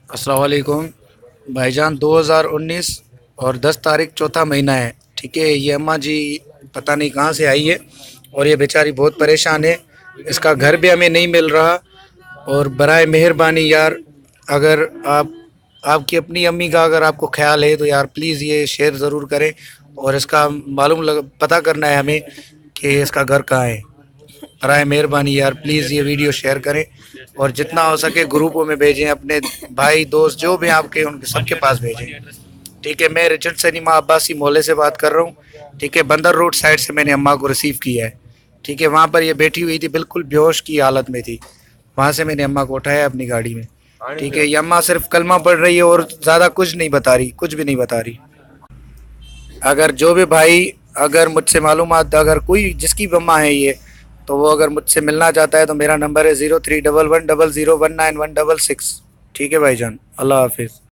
السلام علیکم بھائی جان، 2019 اور 10 تاریخ چوتھا مہینہ ہے، ٹھیک ہے۔ یہ اماں جی پتہ نہیں کہاں سے آئی ہے اور یہ بیچاری بہت پریشان ہے، اس کا گھر بھی ہمیں نہیں مل رہا۔ اور برائے مہربانی یار، اگر آپ کی اپنی امی کا اگر آپ کو خیال ہے تو یار پلیز یہ شیئر ضرور کریں، اور اس کا پتہ کرنا ہے ہمیں کہ اس کا گھر کہاں ہے۔ برائے مہربانی یار پلیز یہ ویڈیو شیئر کریں، اور جتنا ہو سکے گروپوں میں بھیجیں، اپنے بھائی دوست جو بھی آپ کے ان کے سب کے پاس بھیجیں، ٹھیک ہے۔ میں رچرڈ سنیما عباسی محلے سے بات کر رہا ہوں، ٹھیک ہے۔ بندر روڈ سائڈ سے میں نے اماں کو ریسیو کیا ہے، ٹھیک ہے۔ وہاں پر یہ بیٹھی ہوئی تھی، بالکل بے ہوش کی حالت میں تھی، وہاں سے میں نے اماں کو اٹھایا اپنی گاڑی میں، ٹھیک ہے۔ یہ اماں صرف کلمہ پڑھ رہی ہے اور زیادہ کچھ نہیں بتا رہی، کچھ بھی نہیں بتا رہی۔ اگر جو بھی بھائی اگر مجھ سے معلومات، اگر کوئی جس کی بھی اماں ہے یہ، تو وہ اگر مجھ سے ملنا چاہتا ہے تو میرا نمبر ہے 0311001916، ٹھیک ہے بھائی جان، اللہ حافظ۔